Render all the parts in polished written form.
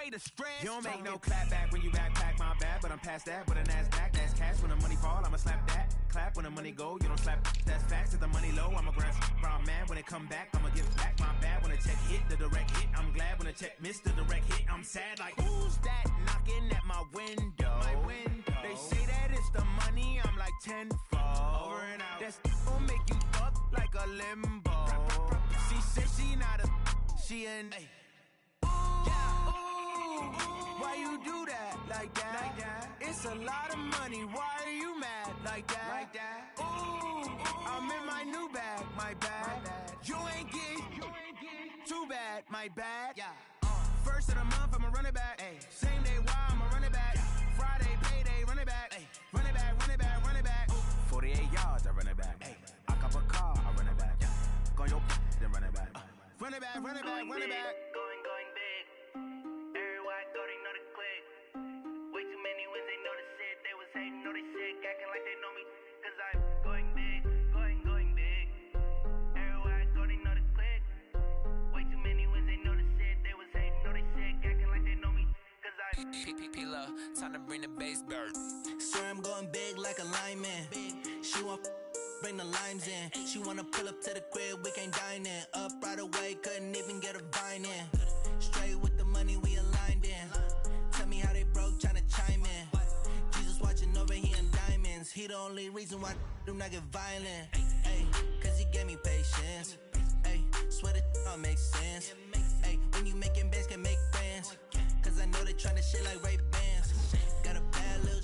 away the stress. You don't make no clap back when you backpack, my bad. But I'm past that with a NASDAQ, that's cash. When the money fall, I'ma slap that. Clap when the money go, you don't slap, that's facts. If the money low, I'ma grab brown man. When it come back, I'ma give back, my bad. When the check hit, the direct hit, I'm glad. When the check missed, the direct hit, I'm sad. Like, who's that knocking at my window? They say that it's the money, I'm like tenfold. Over and out. That's gon' make you fuck like a limbo. She said she not a, she an. Why you do that like that? It's a lot of money. Why are you mad like that? Ooh, I'm in my new bag, my bad. You ain't get too bad, my bad. First of the month, I'ma run it back. Same day, why I'ma run it back. Friday, payday, run it back. Run it back, run it back, run it back. 48 yards, I run it back. I cop a car, I run it back. Go your then run it back. Run it back, run it back, run it back. Going big. Everywhere I go, they know the click. Way too many wins, they know the shit. They was hating, know they sick, acting like they know me. Cause I'm going big, going big. Everywhere I go, they know the click. Way too many wins, they know the shit. They was hating, know they sick, acting like they know me. Cause I'm P-P-P-Love, time to bring the bass bird. Swear I'm going big like a lineman. She want bring the limes in. She wanna pull up to the crib, we can't dine in. Up right away, couldn't even get a vine in. Straight with the money, we aligned in. Tell me how they broke, tryna chime in. Jesus watching over, he in diamonds. He the only reason why I do not get violent. Ay, cause he gave me patience. Ay, swear that all makes sense. Ay, when you making bands, can make friends. Cause I know they tryna shit like Ray-Bans. Got a bad little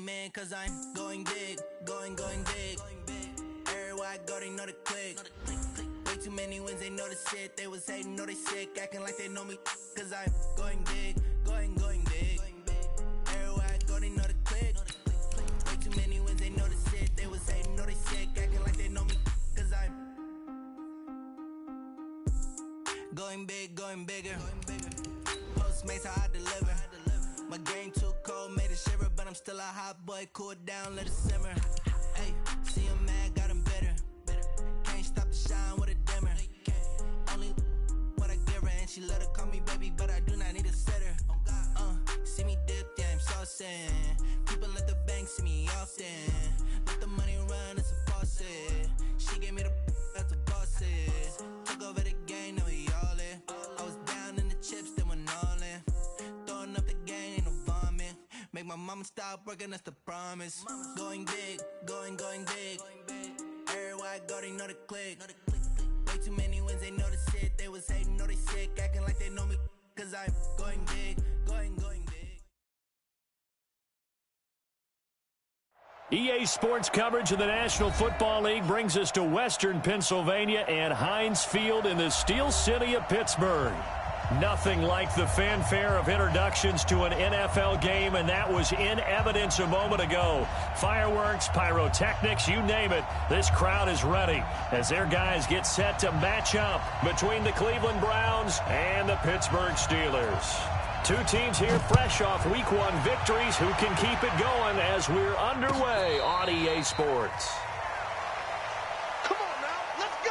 man, cause I'm going big, going big. Everywhere I go, they know the click. Way too many wins, they know the shit. They was hating, know they sick, acting like they know me. Cause I'm going big, going big. Everywhere I go, they know the click. Way too many wins, they know the shit. They was hating, know they sick, acting like they know me. Cause I'm going big, going bigger. Postmates, how I deliver. My game too cold, made a shiver, but I'm still a hot boy. Cool it down, let it simmer. Hey, see him mad, got him bitter. Can't stop the shine with a dimmer. Only what I give her, and she let her call me baby, but I do not need a sitter. See me dip, yeah, I'm saucing. People at the bank see me often. Let the money run, it's a faucet. She gave me the that's a boss it. Took over the game, now we all in. I was down in the chips, then went all in. Throwing up the game, ain't no vomit. Make my mama stop working, that's the promise. Going big, going big. Everywhere I go, they know the click. Way too many wins, they know the shit. They was hating, know they sick, acting like they know me. Cause I'm going big, going big. EA Sports coverage of the National Football League brings us to Western Pennsylvania and Heinz Field in the Steel City of Pittsburgh. Nothing like the fanfare of introductions to an NFL game, and that was in evidence a moment ago. Fireworks, pyrotechnics, you name it. This crowd is ready as their guys get set to match up between the Cleveland Browns and the Pittsburgh Steelers. Two teams here fresh off Week 1 victories who can keep it going as we're underway on EA Sports. Come on now, let's go!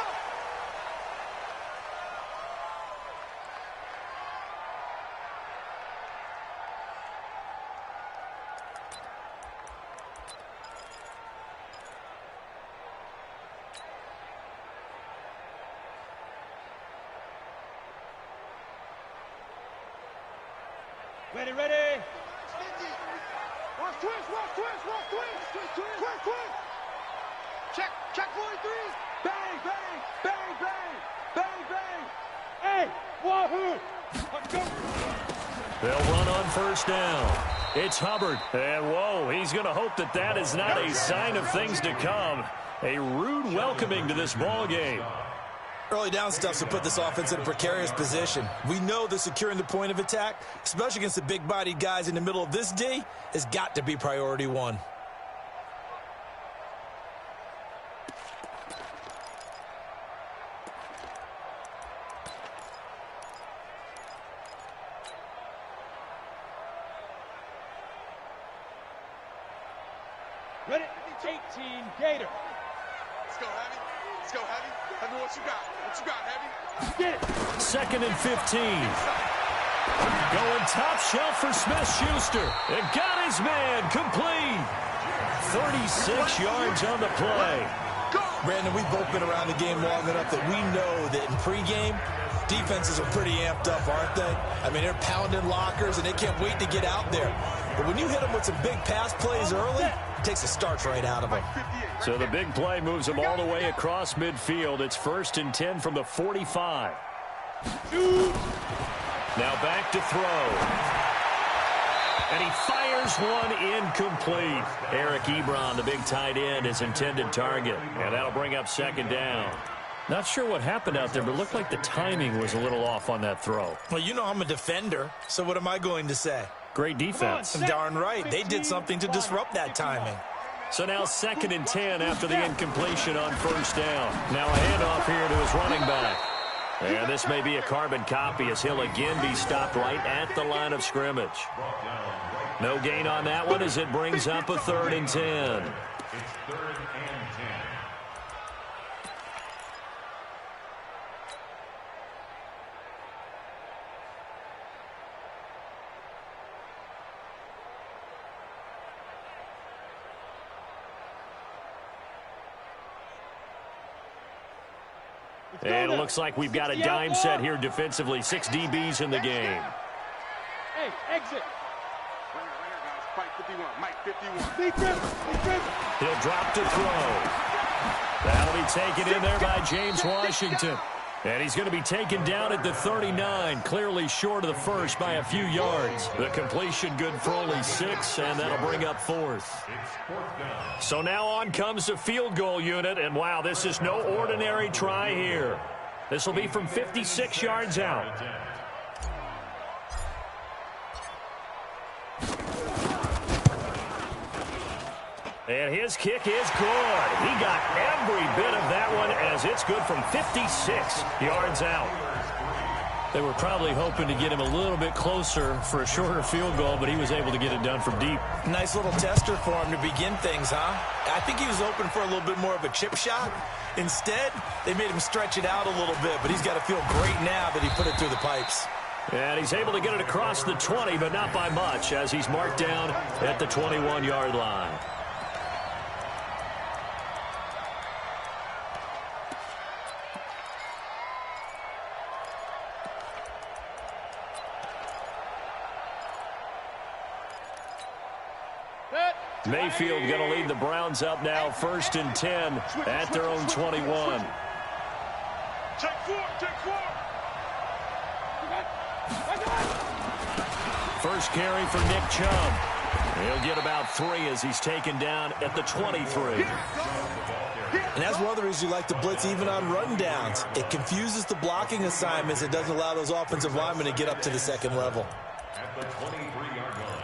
Ready. Watch twist. Check 43. Bang. Hey, wahoo! Let's go. They'll run on first down. It's Hubbard. And whoa, he's going to hope that is not a sign of things to come. A rude welcoming to this ball game. Early down stuff to put this offense in a precarious position. We know that securing the point of attack, especially against the big-bodied guys in the middle of this D, has got to be priority one. Ready? 18 Gator. go, Heavy. Let's go, Heavy. Heavy, what you got? What you got, Heavy? Get it. 2nd and 15. Going top shelf for Smith-Schuster. And got his man complete. 36 yards on the play. Brandon, we've both been around the game long enough that we know that in pregame, defenses are pretty amped up, aren't they? I mean, they're pounding lockers, and they can't wait to get out there. But when you hit them with some big pass plays early, it takes the starch right out of them. So the big play moves them all the way across midfield. It's 1st and 10 from the 45. Now back to throw. And he fires one incomplete. Eric Ebron, the big tight end, his intended target. And that'll bring up 2nd down. Not sure what happened out there, but it looked like the timing was a little off on that throw. Well, you know I'm a defender, so what am I going to say? Great defense. Darn right. They did something to disrupt that timing. So now 2nd and 10 after the incompletion on 1st down. Now a handoff here to his running back. And this may be a carbon copy as he'll again be stopped right at the line of scrimmage. No gain on that one as it brings up a 3rd and 10. It's 3rd and 10. And it looks like we've got a dime set here defensively. 6 DBs in the game. Hey, exit. Fight 51. Mike 51. He'll drop to throw. That'll be taken in there by James Washington. And he's going to be taken down at the 39, clearly short of the first by a few yards. The completion good for only 6, and that'll bring up 4th. So now on comes the field goal unit, and wow, this is no ordinary try here. This will be from 56 yards out. And his kick is good. He got every bit of that one as it's good from 56 yards out. They were probably hoping to get him a little bit closer for a shorter field goal, but he was able to get it done from deep. Nice little tester for him to begin things, huh? I think he was hoping for a little bit more of a chip shot. Instead, they made him stretch it out a little bit, but he's got to feel great now that he put it through the pipes. And he's able to get it across the 20, but not by much as he's marked down at the 21-yard line. Mayfield going to lead the Browns up now, 1st and 10 at their own 21. Check 4. First carry for Nick Chubb. He'll get about 3 as he's taken down at the 23. And that's one of the reasons you like to blitz even on run downs. It confuses the blocking assignments. It doesn't allow those offensive linemen to get up to the second level. At the 23-yard line.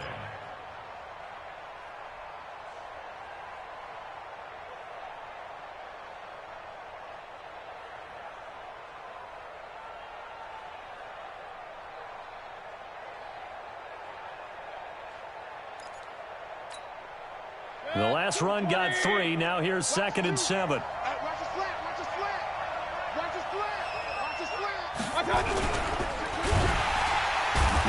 The last run got 3. Now here's 2nd and 7. Watch the slant.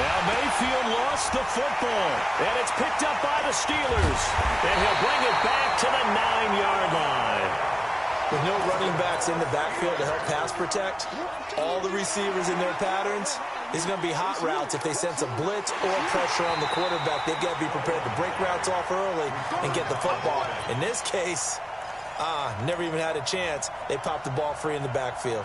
Now Mayfield lost the football, and it's picked up by the Steelers. And he'll bring it back to the 9-yard line. With no running backs in the backfield to help pass protect, all the receivers in their patterns, it's going to be hot routes if they sense a blitz or pressure on the quarterback. They've got to be prepared to break routes off early and get the football. In this case, never even had a chance. They popped the ball free in the backfield.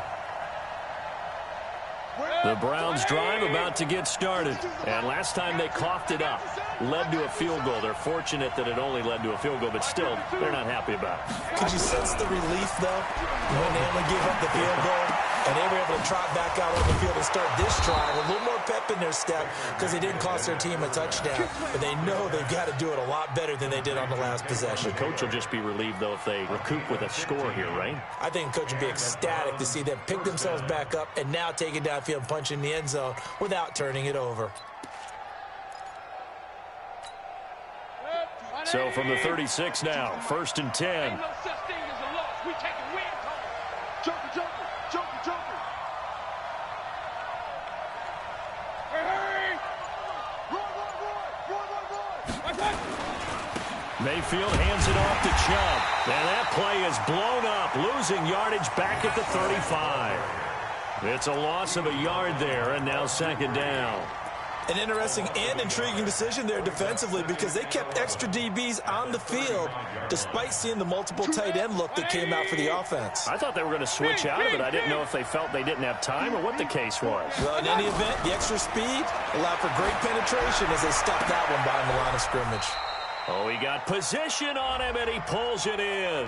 The Browns drive about to get started. And last time they coughed it up, led to a field goal. They're fortunate that it only led to a field goal, but still, they're not happy about it. Could you sense the relief, though, when they only gave up the field goal? And they were able to trot back out on the field and start this drive with a little more pep in their step because they didn't cost their team a touchdown. But they know they've got to do it a lot better than they did on the last possession. The coach will just be relieved, though, if they recoup with a score here, right? I think the coach would be ecstatic to see them pick themselves back up and now take it downfield and punch in the end zone without turning it over. So from the 36 now, 1st and 10. Ain't no such thing as a loss. We take a win. Mayfield hands it off to Chubb. And that play is blown up, losing yardage back at the 35. It's a loss of a yard there, and now second down. An interesting and intriguing decision there defensively because they kept extra DBs on the field despite seeing the multiple tight end look that came out for the offense. I thought they were going to switch out of it. I didn't know if they felt they didn't have time or what the case was. Well, in any event, the extra speed allowed for great penetration as they stuffed that one behind the line of scrimmage. Oh, he got position on him, and he pulls it in.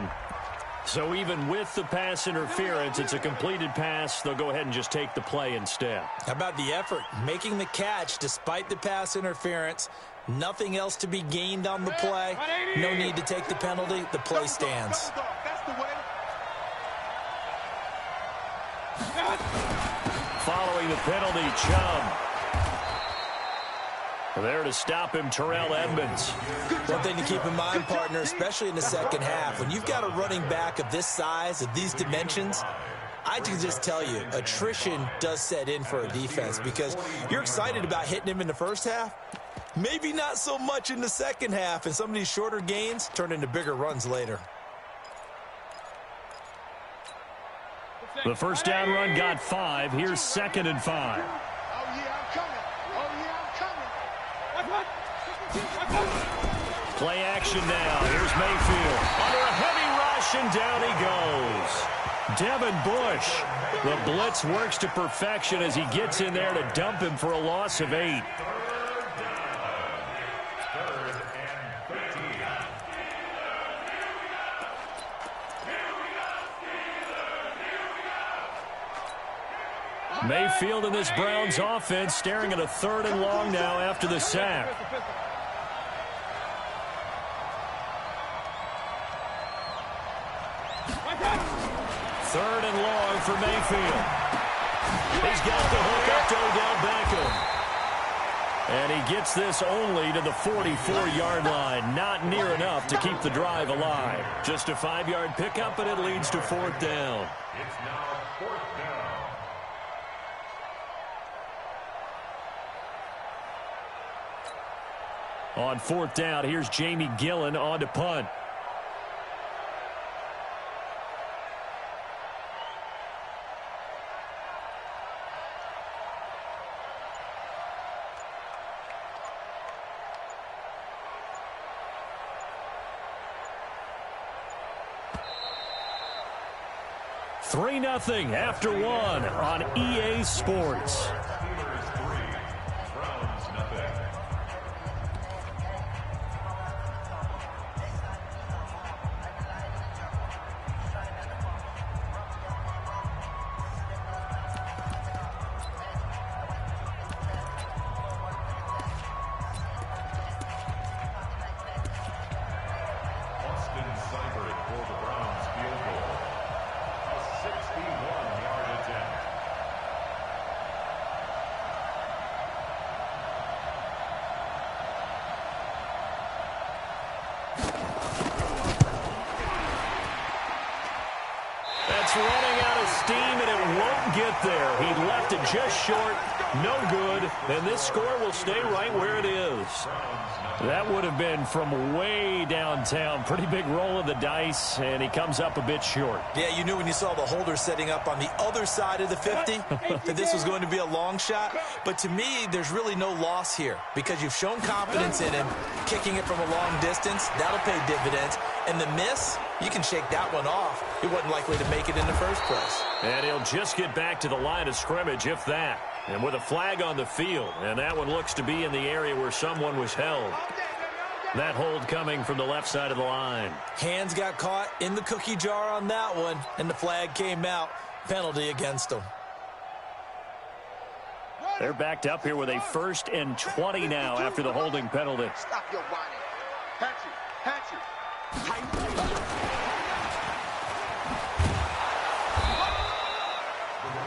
So even with the pass interference, it's a completed pass. They'll go ahead and just take the play instead. How about the effort? Making the catch despite the pass interference. Nothing else to be gained on the play. No need to take the penalty. The play stands. Following the penalty, Chubb. There to stop him, Terrell Edmonds. One thing to keep in mind, partner, especially in the second half, when you've got a running back of this size, of these dimensions, I can just tell you, attrition does set in for a defense because you're excited about hitting him in the first half. Maybe not so much in the second half, and some of these shorter gains turn into bigger runs later. The first down run got 5. Here's 2nd and 5. Play action now. Here's Mayfield. Under a heavy rush, and down he goes. Devin Bush. The blitz works to perfection as he gets in there to dump him for a loss of 8. Mayfield in this Browns offense staring at a 3rd and long now after the sack. Third and long for Mayfield. He's got the hook up to Odell Beckham. And he gets this only to the 44-yard line. Not near enough to keep the drive alive. Just a 5-yard pickup, and it leads to 4th down. It's now 4th down. On 4th down, here's Jamie Gillen on to punt. Three 0 after 1 on EA Sports. Running out of steam, and it won't get there. He left it just short, no good, and this score will stay right where it is. That would have been from way downtown. Pretty big roll of the dice, and he comes up a bit short. Yeah, you knew when you saw the holder setting up on the other side of the 50 that this was going to be a long shot. But to me, there's really no loss here because you've shown confidence in him. Kicking it from a long distance, that'll pay dividends. And the miss, you can shake that one off. He wasn't likely to make it in the first place. And he'll just get back to the line of scrimmage, if that. And with a flag on the field, and that one looks to be in the area where someone was held. That hold coming from the left side of the line. Hands got caught in the cookie jar on that one, and the flag came out. Penalty against him. They're backed up here with a 1st and 20 now after the holding penalty. Stop your whining. Hatch you.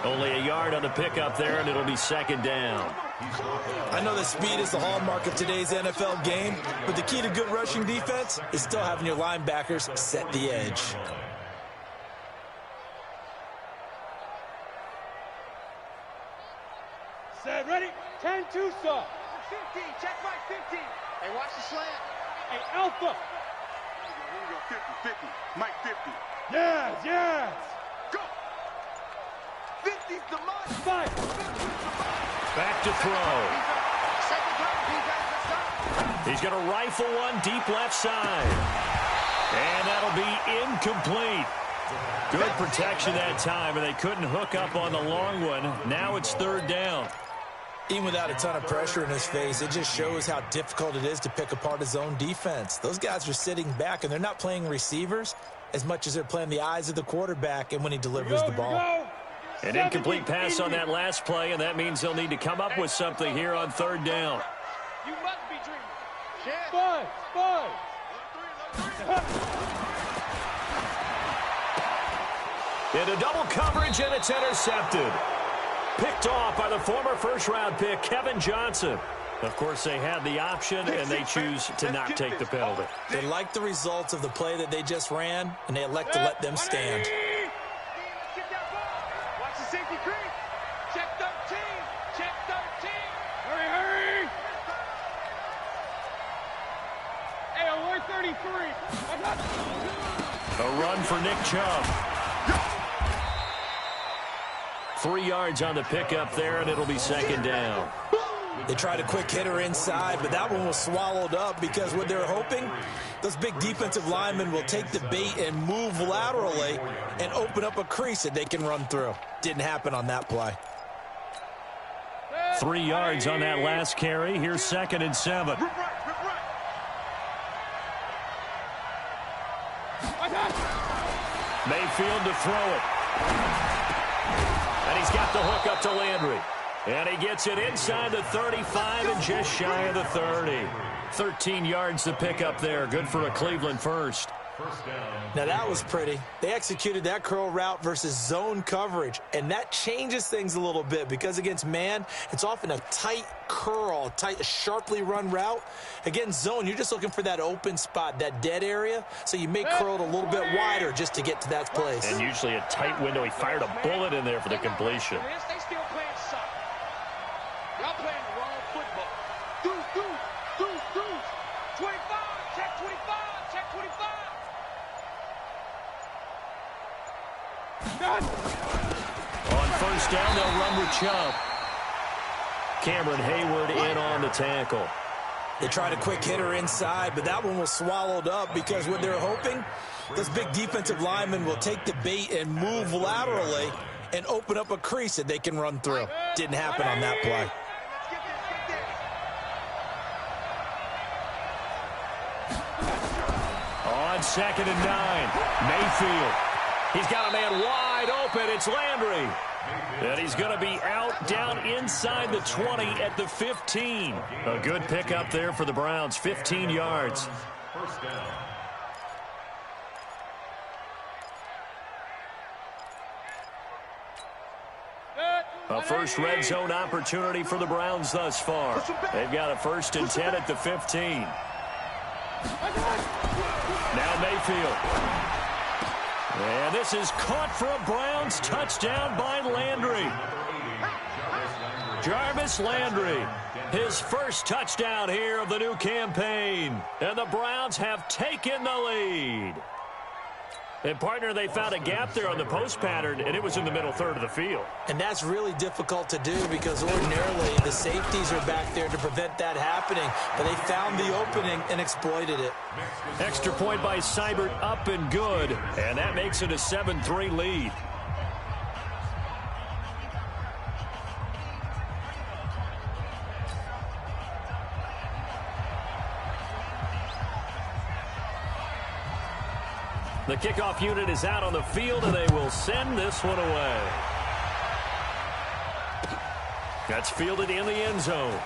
Only a yard on the pickup there, and it'll be 2nd down. I know that speed is the hallmark of today's NFL game, but the key to good rushing defense is still having your linebackers set the edge. Set, ready? 10-2, sir. 15, check my 15. Hey, watch the slant. Hey, Alpha. Here we go, 50, 50. Mike, 50. Yes, yes. Go. 50's the mark. Fight. Back to throw. Second time, defense, let's go. He's going to rifle one deep left side. And that'll be incomplete. Good protection that time, and they couldn't hook up on the long one. Now it's third down. Even without a ton of pressure in his face, it just shows how difficult it is to pick apart his own defense. Those guys are sitting back, and they're not playing receivers as much as they're playing the eyes of the quarterback and when he delivers the ball. An incomplete pass on that last play, and that means they'll need to come up with something here on third down. You must be dreaming. Five. Into double coverage, and it's intercepted. Picked off by the former first-round pick, Kevin Johnson. Of course, they had the option, and they choose to not take the penalty. They like the results of the play that they just ran, and they elect to let them stand. Watch the safety creep. Check 13. Check 13. Hurry. Hey, alert 33. A run for Nick Chubb. 3 yards on the pickup there, and it'll be second down. They tried a quick hitter inside, but that one was swallowed up because what they're hoping, those big defensive linemen will take the bait and move laterally and open up a crease that they can run through. Didn't happen on that play. 3 yards on that last carry. Here's 2nd and 7. Mayfield to throw it. And he's got the hook up to Landry. And he gets it inside the 35 and just shy of the 30. 13 yards to pick up there. Good for a Cleveland first. Now that was pretty. They executed that curl route versus zone coverage, and that changes things a little bit because against man, it's often a tight curl, tight, sharply run route. Against zone, you're just looking for that open spot, that dead area, so you may curl it a little bit wider just to get to that place. And usually a tight window. He fired a bullet in there for the completion. They still playing soccer. Y'all playing the wrong football. Deuce. 25. Check 25. Check 25. On first down, they'll run with Chubb. Cameron Hayward in on the tackle. They tried a quick hitter inside, but that one was swallowed up because what they're hoping, those big defensive linemen will take the bait and move laterally and open up a crease that they can run through. Didn't happen on that play. On 2nd and 9, Mayfield. He's got a man wide open. It's Landry. And he's going to be out down inside the 20 at the 15. A good pickup there for the Browns, 15 yards. First down. A first red zone opportunity for the Browns thus far. They've got a 1st and 10 at the 15. Now Mayfield. And this is caught for a Browns touchdown by Landry. Jarvis Landry, his first touchdown here of the new campaign. And the Browns have taken the lead. And, partner, they found a gap there on the post pattern, and it was in the middle third of the field. And that's really difficult to do because ordinarily the safeties are back there to prevent that happening. But they found the opening and exploited it. Extra point by Seibert, up and good. And that makes it a 7-3 lead. The kickoff unit is out on the field, and they will send this one away. That's fielded in the end zone.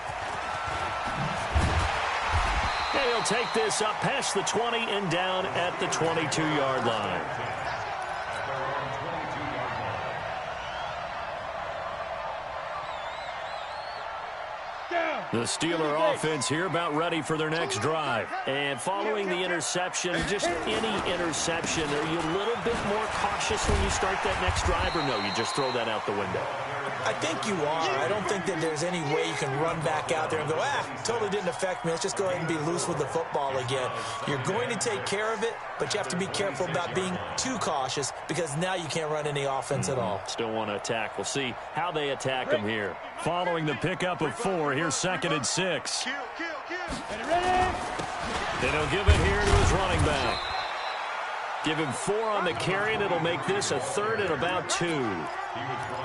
And he'll take this up past the 20 and down at the 22-yard line. The Steeler offense here about ready for their next drive. And following the interception, just any interception, are you a little bit more cautious when you start that next drive, or no, you just throw that out the window? I think you are. I don't think that there's any way you can run back out there and go, totally didn't affect me. Let's just go ahead and be loose with the football again. You're going to take care of it, but you have to be careful about being too cautious because now you can't run any offense at all. Still want to attack. We'll see how they attack him here. Following the pickup of 4, here's 2nd and 6. And he'll give it here to his running back. Give him 4 on the carry, and it'll make this a 3rd and about 2.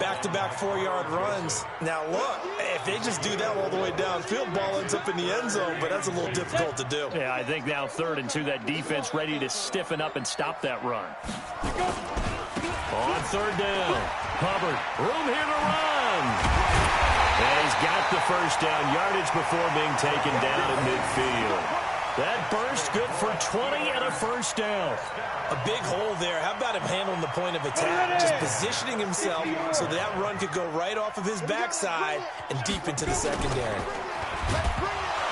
Back-to-back 4-yard runs. Now, look, if they just do that all the way downfield, ball ends up in the end zone, but that's a little difficult to do. Yeah, I think now 3rd and 2, that defense ready to stiffen up and stop that run. On 3rd down, Hubbard, room here to run. And he's got the first down, yardage before being taken down at midfield. That burst good for 20 and a first down. A big hole there. How about him handling the point of attack? Just positioning himself so that run could go right off of his backside and deep into the secondary.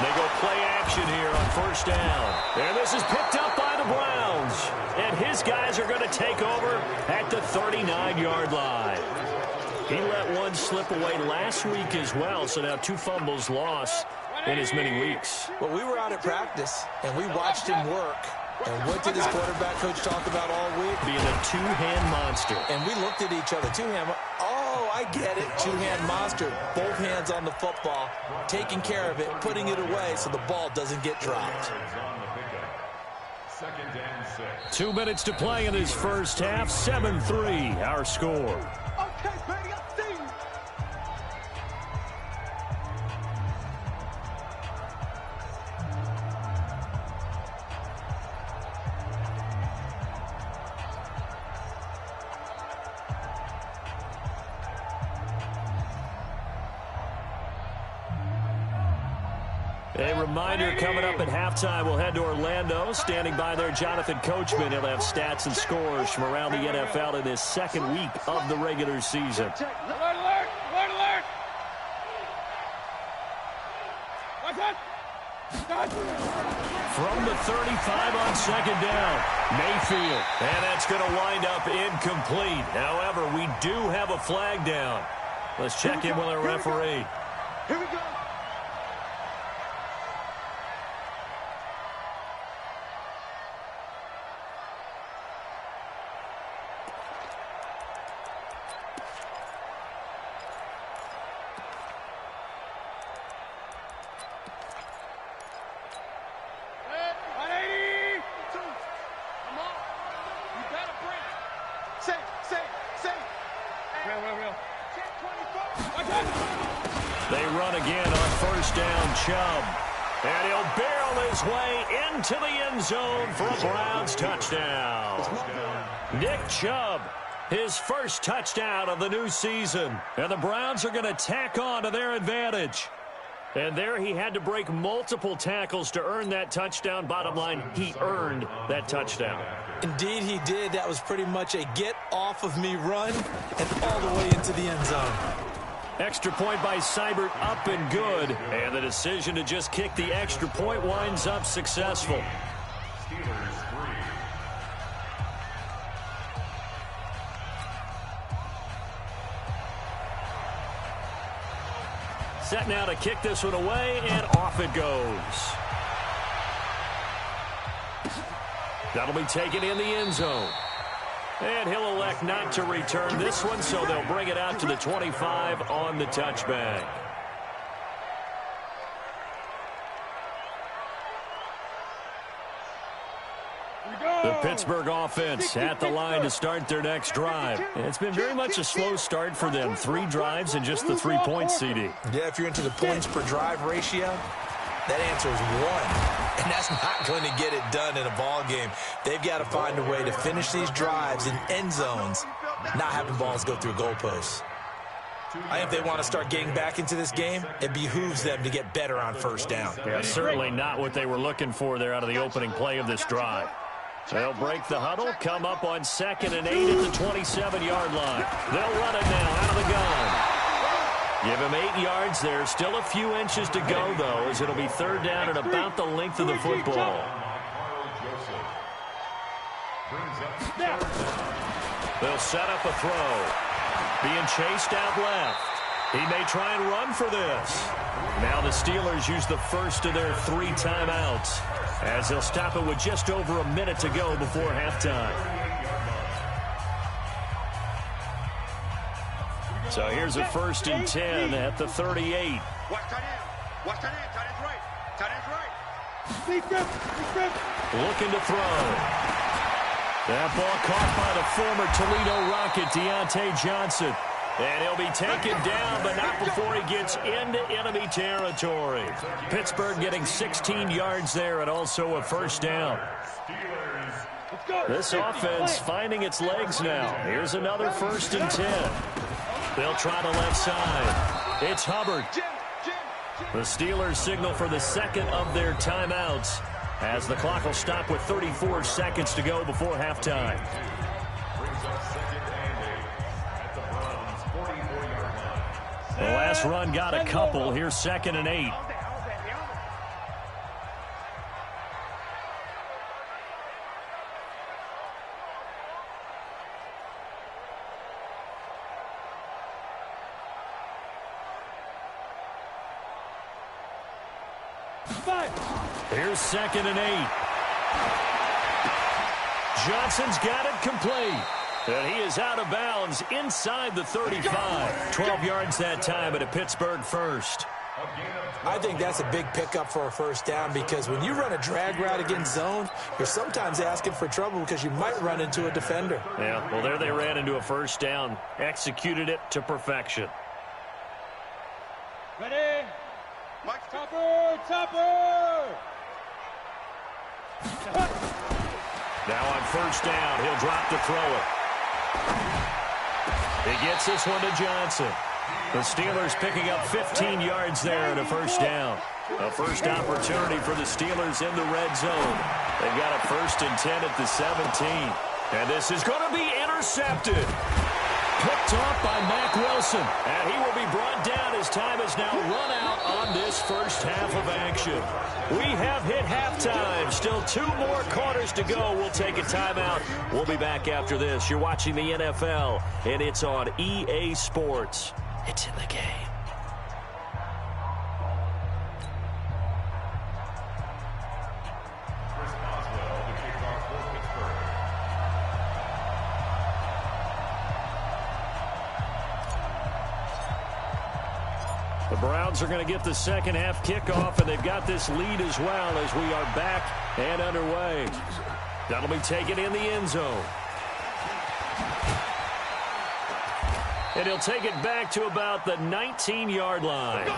They go play action here on first down. And this is picked up by the Browns. And his guys are going to take over at the 39-yard line. He let one slip away last week as well, so now 2 fumbles lost in as many weeks. Well, we were out at practice, and we watched him work. And what did his quarterback coach talk about all week? Being a 2-hand monster. And we looked at each other. 2-hand. Oh, I get it. 2-hand monster. Both hands on the football, taking care of it, putting it away so the ball doesn't get dropped. 2 minutes to play in his first half. 7-3, our score. Okay, baby, I see you. A reminder coming up at halftime. We'll head to Orlando. Standing by there, Jonathan Coachman. He'll have stats and scores from around the NFL in his 2nd week of the regular season. Alert, alert, alert, alert. What's that? From the 35 on 2nd down, Mayfield. And that's going to wind up incomplete. However, we do have a flag down. Let's check in with our referee. Here we go. They run again on first down, Chubb. And he'll barrel his way into the end zone for a Browns touchdown. Nick Chubb, his first touchdown of the new season. And the Browns are going to tack on to their advantage. And there he had to break multiple tackles to earn that touchdown. Bottom line, he earned that touchdown. Indeed he did. That was pretty much a get-off-of-me run and all the way into the end zone. Extra point by Seibert, up and good. And the decision to just kick the extra point winds up successful. Set now to kick this one away, and off it goes. That'll be taken in the end zone. And he'll elect not to return this one, so they'll bring it out to the 25 on the touchback. The Pittsburgh offense at the line to start their next drive. And it's been very much a slow start for them. 3 drives and just the 3 points, CD. Yeah, if you're into the points per drive ratio, that answer is 1. And that's not going to get it done in a ball game. They've got to find a way to finish these drives in end zones, not having balls go through goalposts. I think if they want to start getting back into this game, it behooves them to get better on first down. Yeah, certainly not what they were looking for there out of the opening play of this drive. They'll break the huddle, come up on 2nd and 8 at the 27-yard line. They'll run it now out of the gun. Give him 8 yards there. Still a few inches to go, though, as it'll be 3rd down and about the length of the football. They'll set up a throw. Being chased out left. He may try and run for this. Now the Steelers use the first of their 3 timeouts as they'll stop it with just over a minute to go before halftime. So here's a 1st and 10 at the 38. Watch tight end. Watch tight end. Tight end's right. Tight end's right. Looking to throw. That ball caught by the former Toledo Rocket, Deontay Johnson. And he'll be taken down, but not before he gets into enemy territory. Pittsburgh getting 16 yards there and also a 1st down. This offense finding its legs now. Here's another 1st and 10. They'll try the left side. It's Hubbard. The Steelers signal for the 2nd of their timeouts as the clock will stop with 34 seconds to go before halftime. The last run got a couple. Here's 2nd and 8. Here's 2nd and 8. Johnson's got it complete. And he is out of bounds inside the 35. 12 yards that time at a Pittsburgh 1st. I think that's a big pickup for a 1st down because when you run a drag route against zone, you're sometimes asking for trouble because you might run into a defender. Yeah, well, there they ran into a 1st down. Executed it to perfection. Ready? Topper! Now on 1st down, he'll drop to throw it. He gets this one to Johnson. The Steelers picking up 15 yards there at a 1st down. A first opportunity for the Steelers in the red zone. They've got a 1st and 10 at the 17. And this is going to be intercepted. Picked off by Mack Wilson. And he will be brought down as time has now run out on this first half of action. We have hit halftime. Still 2 more quarters to go. We'll take a timeout. We'll be back after this. You're watching the NFL, and it's on EA Sports. It's in the game. The Browns are going to get the 2nd half kickoff, and they've got this lead as well as we are back and underway. That'll be taken in the end zone. And he'll take it back to about the 19-yard line.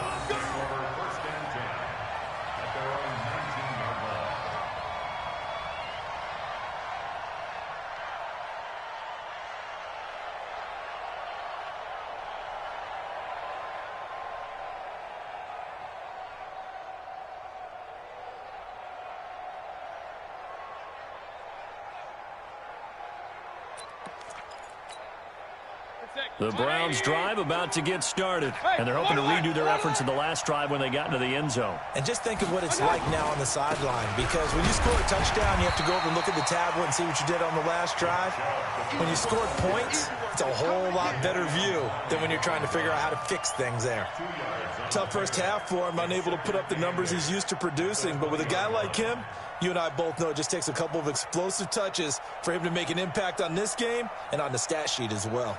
The Browns drive about to get started, and they're hoping to redo their efforts in the last drive when they got into the end zone. And just think of what it's like now on the sideline, because when you score a touchdown, you have to go over and look at the tablet and see what you did on the last drive. When you scored points, it's a whole lot better view than when you're trying to figure out how to fix things there. Tough first half for him, unable to put up the numbers he's used to producing, but with a guy like him, you and I both know it just takes a couple of explosive touches for him to make an impact on this game and on the stat sheet as well.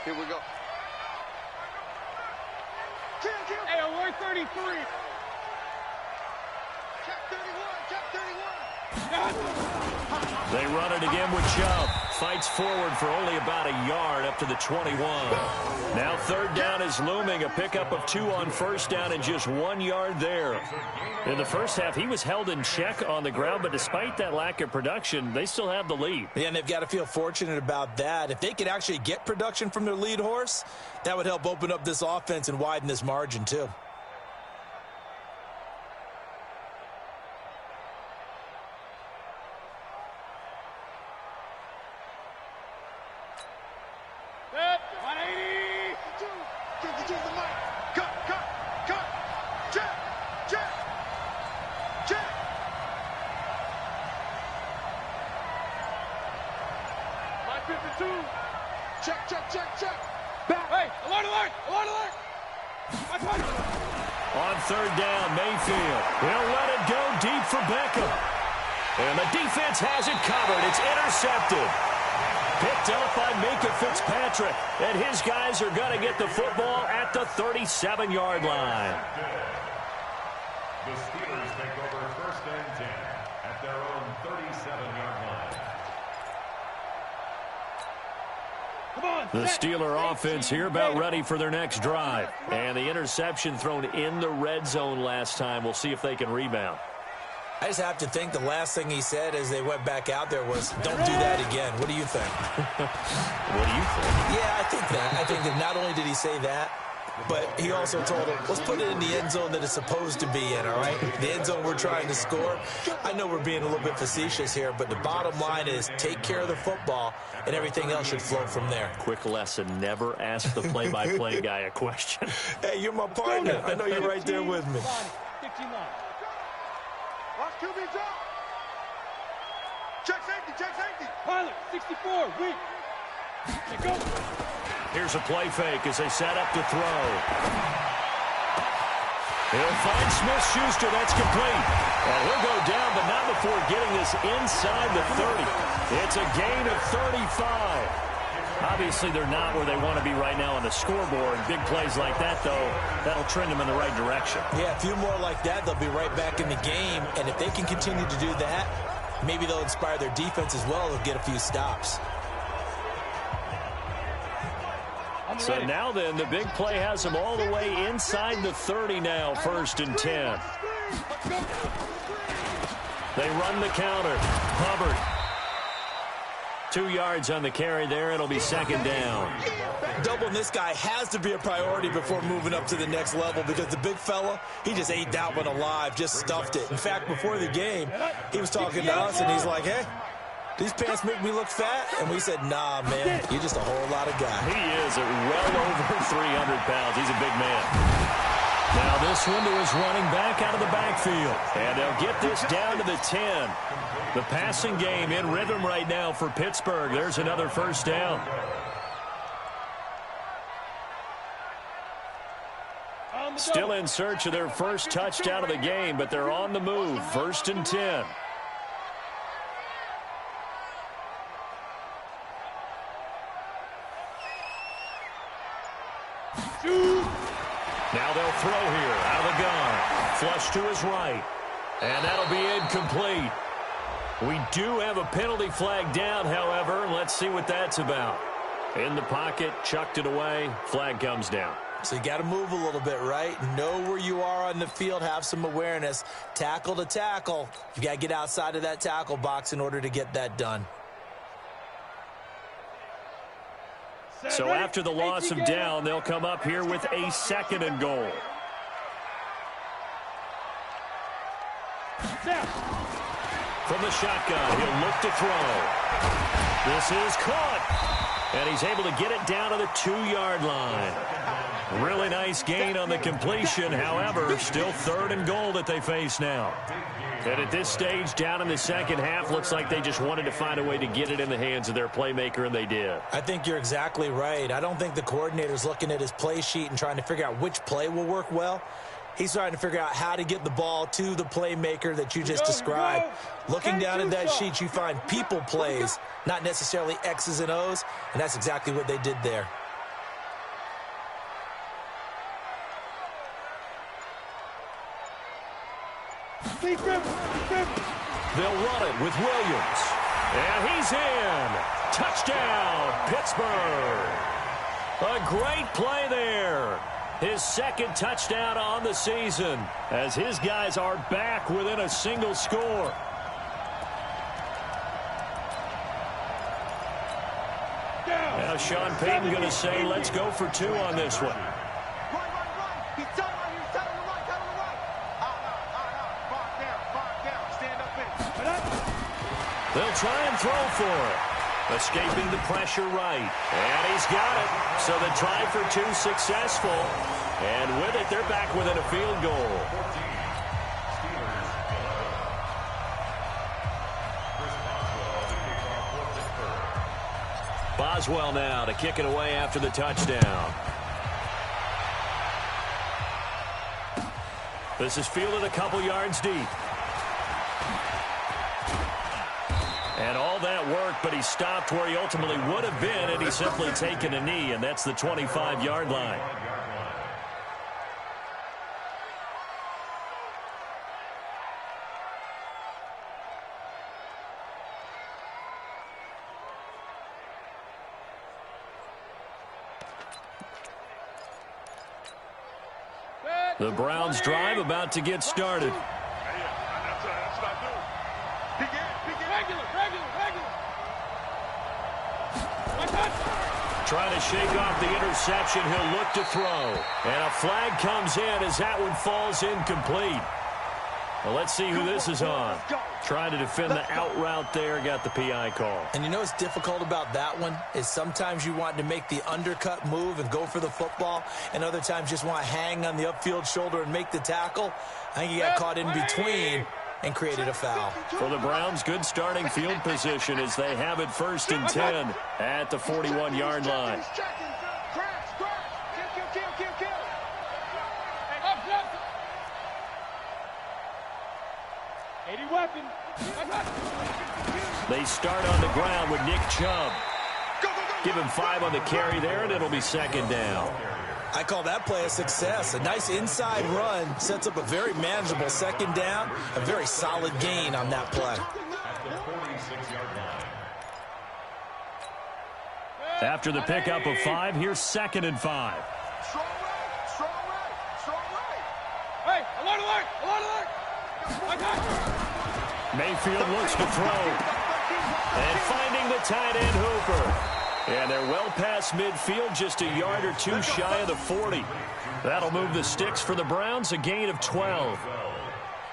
Here we go. Hey, alert 33. Check 31. Check 31. They run it again with Chubb. Fights forward for only about a yard up to the 21. Now 3rd down is looming. A pickup of 2 on 1st down and just 1 yard there. In the first half, he was held in check on the ground, but despite that lack of production, they still have the lead. Yeah, and they've got to feel fortunate about that. If they could actually get production from their lead horse, that would help open up this offense and widen this margin too. On third down, Mayfield. He'll let it go deep for Beckham. And the defense has it covered. It's intercepted. Picked up by Minka Fitzpatrick. And his guys are going to get the football at the 37-yard line. The Steelers take over 1st and 10 at their own 37-yard line. The Steeler offense here about ready for their next drive. And the interception thrown in the red zone last time. We'll see if they can rebound. I just have to think the last thing he said as they went back out there was, don't do that again. What do you think? What do you think? Yeah, I think that. I think that not only did he say that, but he also told him, let's put it in the end zone that it's supposed to be in, all right? The end zone we're trying to score. I know we're being a little bit facetious here, but the bottom line is take care of the football, and everything else should flow from there. Quick lesson, never ask the play-by-play guy a question. Hey, you're my partner. I know you're right there with me. Watch QB drop. Check safety, check safety. Pilot, 64, weak. Here go. Here's a play fake as they set up to throw. He'll find Smith-Schuster. That's complete. And he'll go down, but not before getting this inside the 30. It's a gain of 35. Obviously, they're not where they want to be right now on the scoreboard. Big plays like that, though, that'll trend them in the right direction. Yeah, a few more like that, they'll be right back in the game. And if they can continue to do that, maybe they'll inspire their defense as well. They'll get a few stops. So now then, the big play has them all the way inside the 30 now, 1st and 10. They run the counter. Hubbard. 2 yards on the carry there. It'll be 2nd down. Doubling this guy has to be a priority before moving up to the next level because the big fella, he just ate that one alive, just stuffed it. In fact, before the game, he was talking to us, and he's like, hey, these pants make me look fat? And we said, nah, man, you're just a whole lot of guy. He is at well over 300 pounds. He's a big man. Now this one to his running back out of the backfield. And they'll get this down to the 10. The passing game in rhythm right now for Pittsburgh. There's another 1st down. Still in search of their first touchdown of the game, but they're on the move. 1st and 10. Now they'll throw here out of the gun. Flush to his right. And that'll be incomplete. We do have a penalty flag down, however. Let's see what that's about. In the pocket, chucked it away. Flag comes down. So you got to move a little bit, right? Know where you are on the field. Have some awareness. Tackle to tackle. You got to get outside of that tackle box in order to get that done. So after the loss of down, they'll come up here with a 2nd and goal. From the shotgun, he'll look to throw. This is caught. And he's able to get it down to the 2-yard line. Really nice gain on the completion. However, still 3rd and goal that they face now. And at this stage, down in the second half, looks like they just wanted to find a way to get it in the hands of their playmaker, and they did. I think you're exactly right. I don't think the coordinator's looking at his play sheet and trying to figure out which play will work well. He's trying to figure out how to get the ball to the playmaker that you just described. Looking down at that sheet, you find people plays, not necessarily X's and O's, and that's exactly what they did there. They'll run it with Williams. And he's in. Touchdown, Pittsburgh. A great play there. His 2nd touchdown on the season as his guys are back within a single score. Now Sean Payton going to say, let's go for 2 on this one. They'll try and throw for it. Escaping the pressure right. And he's got it. So the try for 2 successful. And with it, they're back within a field goal. Boswell now to kick it away after the touchdown. This is fielded a couple yards deep. And all that work, but he stopped where he ultimately would have been, and he's simply taken a knee, and that's the 25-yard line. The Browns drive about to get started. Trying to shake off the interception. He'll look to throw. And a flag comes in as that one falls incomplete. Well, let's see who this is on. Trying to defend the out route there. Got the PI call. And you know what's difficult about that one is sometimes you want to make the undercut move and go for the football, and other times just want to hang on the upfield shoulder and make the tackle. I think he got caught in between and created a foul. For the Browns, good starting field position as they have it 1st and 10 at the 41-yard line. They start on the ground with Nick Chubb. Give him 5 on the carry there, and it'll be 2nd down. I call that play a success. A nice inside run sets up a very manageable 2nd down. A very solid gain on that play. After the pickup of 5, here's 2nd and 5. Hey, alert! Mayfield looks to throw. And finding the tight end Hooper. And they're well past midfield, just a yard or 2 shy of the 40. That'll move the sticks for the Browns, a gain of 12.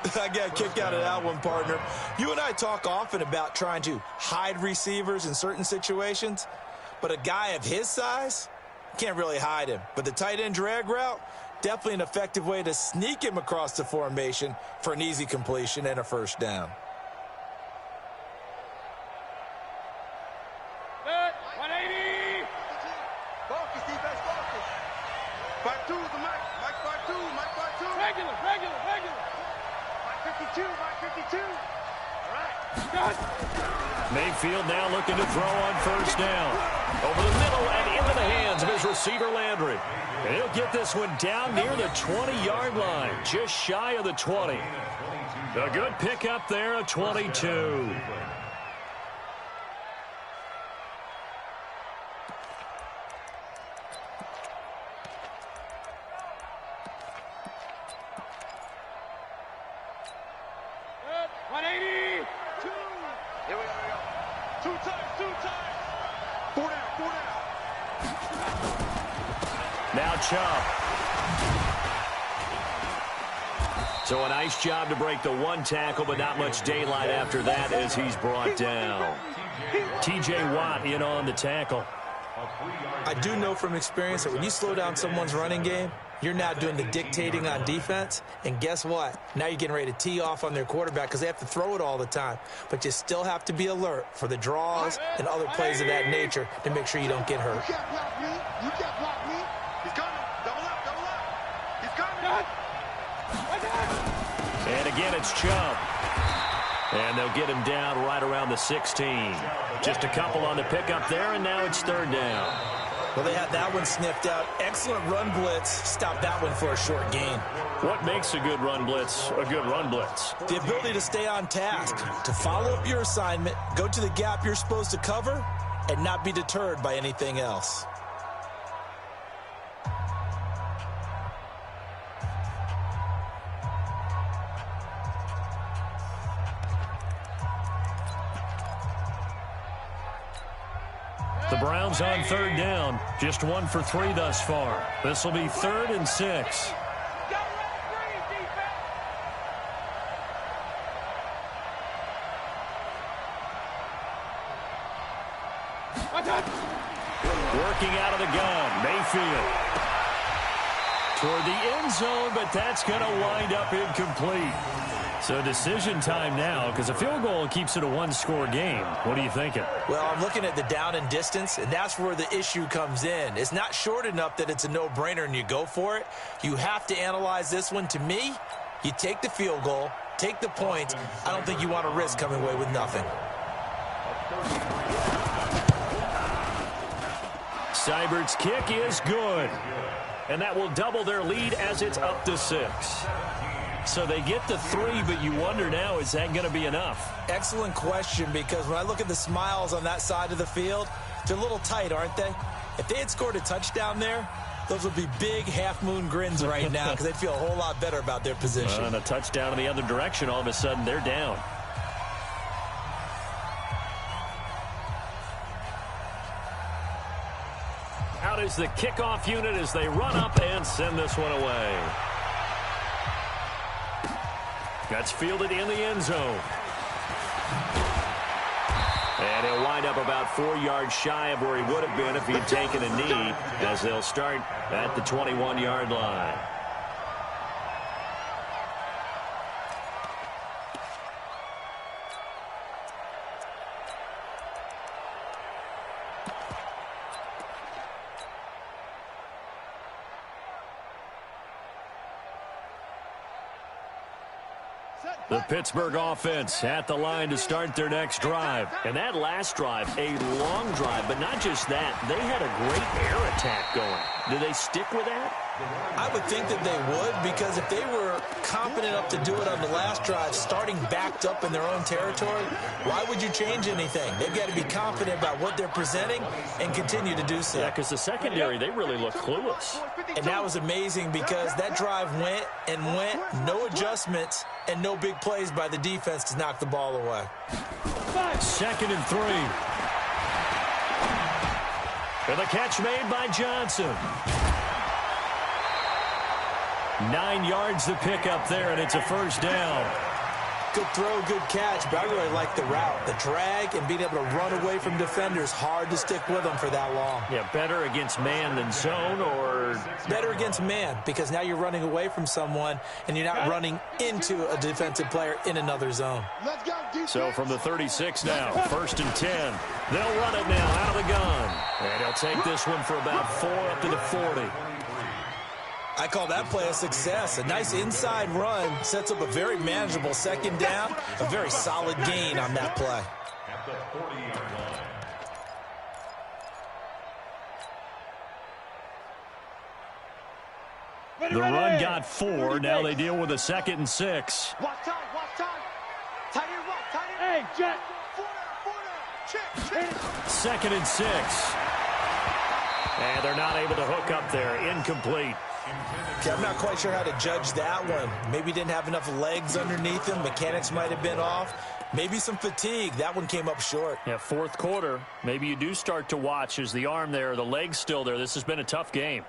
I got a kick out of that one, partner. You and I talk often about trying to hide receivers in certain situations, but a guy of his size can't really hide him. But the tight end drag route, definitely an effective way to sneak him across the formation for an easy completion and a 1st down. Mayfield now looking to throw on 1st down. Over the middle and into the hands of his receiver Landry. And he'll get this one down near the 20-yard line, just shy of the 20. A good pickup there of 22. Chubb. So a nice job to break the 1 tackle, but not much daylight after that as he's brought down. T.J. Watt in on the tackle. I do know from experience that when you slow down someone's running game, you're now doing the dictating on defense. And guess what? Now you're getting ready to tee off on their quarterback because they have to throw it all the time. But you still have to be alert for the draws and other plays of that nature to make sure you don't get hurt. You can't block me. You can't block me. He's coming. Double up. He's coming. And again, it's Chubb. And they'll get him down right around the 16. Just a couple on the pickup there, and now it's 3rd down. Well, they had that one sniffed out. Excellent run blitz. Stop that one for a short gain. What makes a good run blitz a good run blitz? The ability to stay on task, to follow up your assignment, go to the gap you're supposed to cover, and not be deterred by anything else. The Browns on 3rd down. Just 1 for 3 thus far. This will be 3rd and 6. Working out of the gun, Mayfield. Toward the end zone, but that's going to wind up incomplete. So decision time now, because a field goal keeps it a 1-score game. What are you thinking? Well, I'm looking at the down and distance, and that's where the issue comes in. It's not short enough that it's a no-brainer and you go for it. You have to analyze this one, to me, You take the field goal, take the points. I don't think you want to risk coming away with nothing. Seibert's kick is good. And that will double their lead as it's up to 6. So they get to 3, but you wonder now, is that going to be enough? Excellent question, because when I look at the smiles on that side of the field, they're a little tight, aren't they? If they had scored a touchdown there, those would be big half-moon grins right now because they'd feel a whole lot better about their position. And a touchdown in the other direction, all of a sudden they're down. Out is the kickoff unit as they run up and send this one away. That's fielded in the end zone. And he'll wind up about 4 yards shy of where he would have been if he'd taken a knee, as they'll start at the 21-yard line. The Pittsburgh offense at the line to start their next drive. And that last drive, a long drive, but not just that. They had a great air attack going. Do they stick with that? I would think that they would, because if they were confident enough to do it on the last drive, starting backed up in their own territory, why would you change anything? They've got to be confident about what they're presenting and continue to do so. Yeah, because the secondary, they really look clueless. And that was amazing because that drive went and went, no adjustments, and no big plays by the defense to knock the ball away. 2nd and 3. And the catch made by Johnson. 9 yards the pickup there, and it's a first down. Good throw, good catch, but I really like the route. The drag and being able to run away from defenders, hard to stick with them for that long. Yeah, better against man than zone, or? Better against man, because now you're running away from someone, and you're not running into a defensive player in another zone. So from the 36 now, 1st and 10. They'll run it now out of the gun. And he'll take this one for about 4 up to the 40. I call that play a success. A nice inside run sets up a very manageable 2nd down, a very solid gain on that play. At the 40-yard line. The run got 4. Now they deal with a 2nd and 6. Watch time, watch time. Tight end, what? Tight end. Hey, Jet. 2nd and 6. And they're not able to hook up there. Incomplete. Okay, I'm not quite sure how to judge that one. Maybe didn't have enough legs underneath him. Mechanics might have been off. Maybe some fatigue. That one came up short. Yeah, 4th quarter. Maybe you do start to watch as the arm there, the leg's still there. This has been a tough game.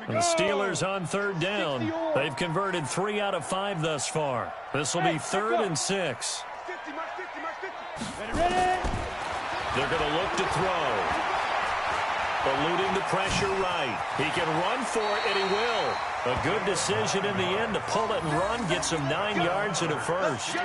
And the Steelers on 3rd down. They've converted 3 out of 5 thus far. This will be 3rd and 6. Ready. They're going to look to throw. Eluding the pressure right. He can run for it, and he will. A good decision in the end to pull it and run. Gets him 9 yards and a first.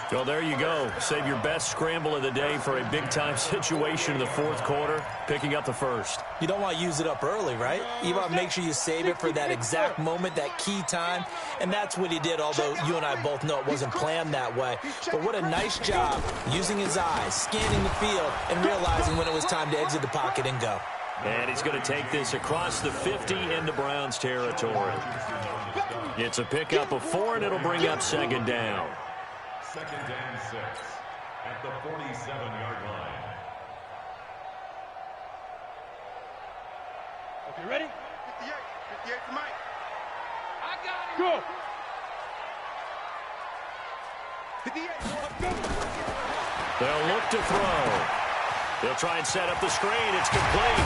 Well, there you go. Save your best scramble of the day for a big-time situation in the 4th quarter, picking up the first. You don't want to use it up early, right? You want to make sure you save it for that exact moment, that key time. And that's what he did, although you and I both know it wasn't planned that way. But what a nice job using his eyes, scanning the field, and realizing when it was time to exit the pocket and go. And he's going to take this across the 50 into Browns territory. It's a pickup of 4, and it'll bring up 2nd down. 2nd and 6 at the 47-yard line. Okay, ready? 58 for Mike. I got it. Go. 58. They'll look to throw. They'll try and set up the screen. It's complete.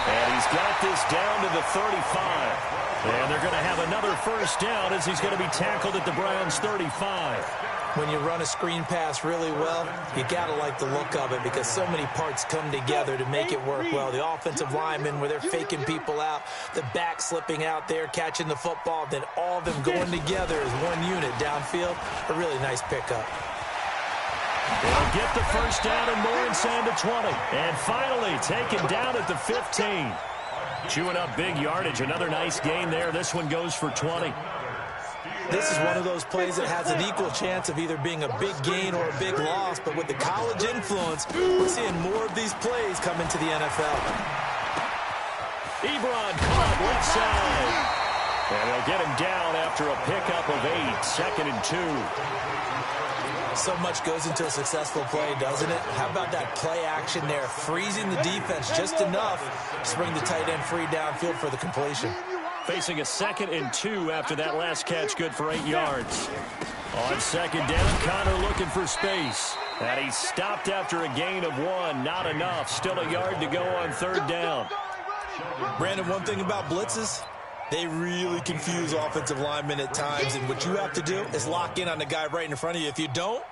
And he's got this down to the 35. And they're going to have another first down as he's going to be tackled at the Browns' 35. When you run a screen pass really well, you got to like the look of it because so many parts come together to make it work well. The offensive linemen, where they're faking people out, the back slipping out there, catching the football, then all of them going together as one unit downfield. A really nice pickup. They'll get the first down and more inside the 20. And finally taken down at the 15. Chewing up big yardage. Another nice gain there. This one goes for 20. This is one of those plays that has an equal chance of either being a big gain or a big loss, but with the college influence, we're seeing more of these plays come into the NFL. Ebron caught left side. And they'll get him down after a pickup of 8, 2nd and 2. So much goes into a successful play, doesn't it? How about that play action there, freezing the defense just enough to bring the tight end free downfield for the completion. Facing a 2nd and 2 after that last catch, good for 8 yards. On 2nd down, Connor looking for space. And he stopped after a gain of 1. Not enough. Still a yard to go on 3rd down. Brandon, one thing about blitzes, they really confuse offensive linemen at times. And what you have to do is lock in on the guy right in front of you. If you don't,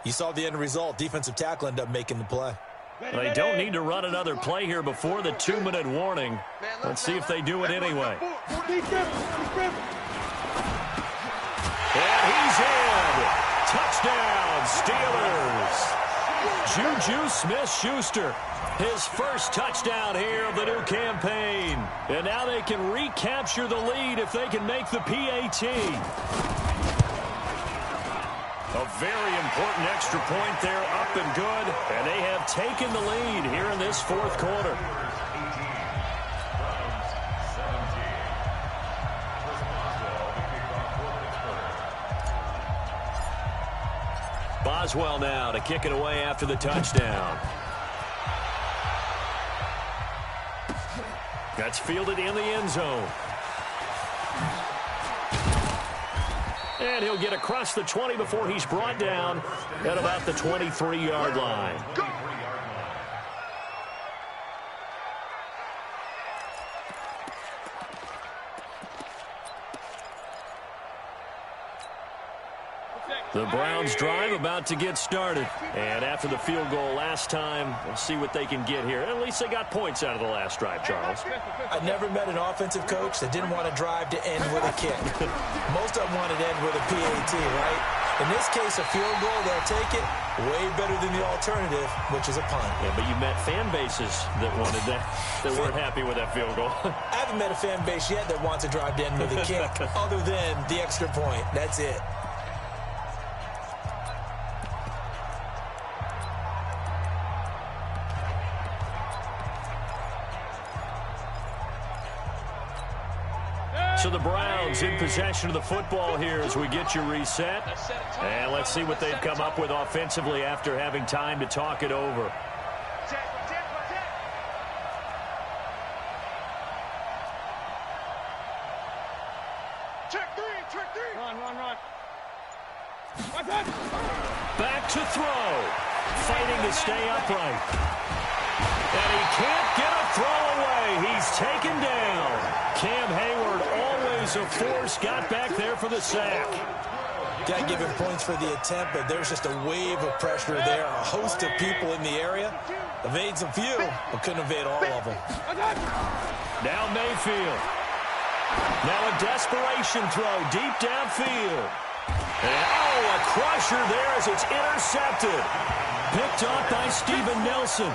you saw the end result. Defensive tackle ended up making the play. They don't need to run another play here before the 2-minute warning. Let's see if they do it anyway. And he's in. Touchdown, Steelers. Juju Smith-Schuster, his first touchdown here of the new campaign. And now they can recapture the lead if they can make the PAT. A very important extra point there, up and good. And they have taken the lead here in this 4th quarter. Boswell now to kick it away after the touchdown. That's fielded in the end zone. And he'll get across the 20 before he's brought down at about the 23-yard line. The Browns drive about to get started. And after the field goal last time, we'll see what they can get here. At least they got points out of the last drive, Charles. I never met an offensive coach that didn't want to drive to end with a kick. Most of them wanted to end with a PAT, right? In this case, a field goal, they'll take it. Way better than the alternative, which is a punt. Yeah, but you met fan bases that wanted that, that weren't happy with that field goal. I haven't met a fan base yet that wants to drive to end with a kick, other than the extra point. That's it. So the Browns in possession of the football here as we get you reset. And let's see what they've come up with offensively after having time to talk it over. Check three. Run. Back to throw. Fighting to stay upright. And he can't get a throw away. He's taken down. Cam Hayward, always a force, got back there for the sack. Got to give him points for the attempt, but there's just a wave of pressure there. A host of people in the area. Evades a few, but couldn't evade all of them. Now Mayfield. Now a desperation throw deep downfield. And a crusher there as it's intercepted. Picked off by Steven Nelson.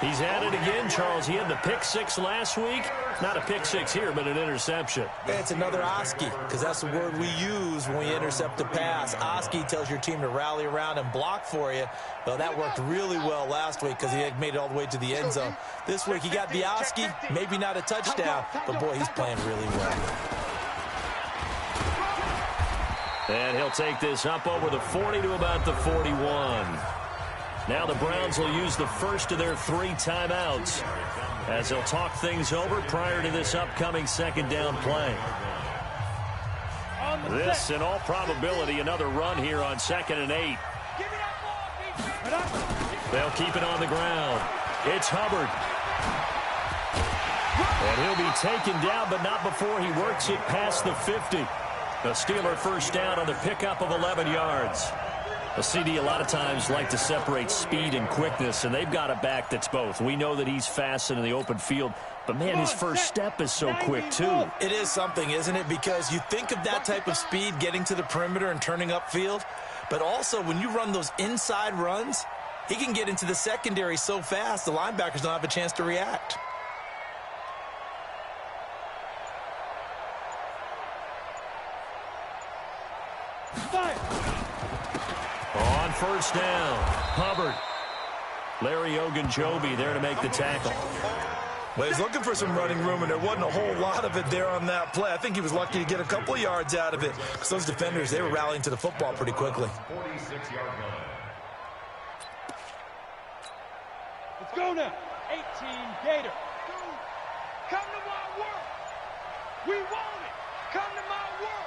He's at it again, Charles. He had the pick 6 last week. Not a pick 6 here, but an interception. It's another Oski, because that's the word we use when we intercept a pass. Oski tells your team to rally around and block for you. Well, that worked really well last week because he had made it all the way to the end zone. This week he got the Oski, maybe not a touchdown, but boy, he's playing really well. And he'll take this up over the 40 to about the 41. Now the Browns will use the first of their 3 timeouts as they'll talk things over prior to this upcoming 2nd down play. This, in all probability, another run here on 2nd and 8. They'll keep it on the ground. It's Hubbard. And he'll be taken down, but not before he works it past the 50. A Steeler first down on the pickup of 11 yards. A CD a lot of times like to separate speed and quickness, and they've got a back that's both. We know that he's fast in the open field, but, man, his first step is so quick, too. It is something, isn't it? Because you think of that type of speed getting to the perimeter and turning upfield, but also when you run those inside runs, he can get into the secondary so fast the linebackers don't have a chance to react. On first down, Hubbard. Larry Ogunjobi there to make the tackle. Well, he's looking for some running room, and there wasn't a whole lot of it there on that play. I think he was lucky to get a couple of yards out of it because those defenders, they were rallying to the football pretty quickly. 46-yard line. Let's go now. 18 Gator. Come to my work. We want it. Come to my work.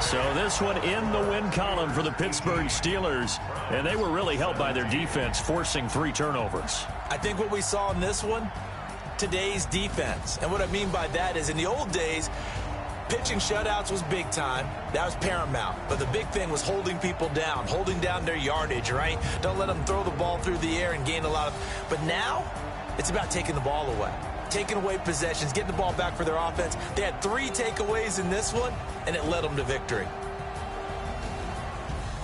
So this one in the win column for the Pittsburgh Steelers, and they were really helped by their defense, forcing 3 turnovers. I think what we saw in this one, today's defense. And what I mean by that is in the old days, pitching shutouts was big time. That was paramount. But the big thing was holding people down, holding down their yardage, right? Don't let them throw the ball through the air and gain a lot of... But now, it's about taking the ball away. Taking away possessions, getting the ball back for their offense. They had 3 takeaways in this one, and it led them to victory.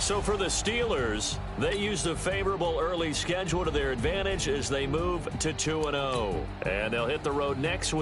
So for the Steelers, they used a favorable early schedule to their advantage as they move to 2-0. And they'll hit the road next week.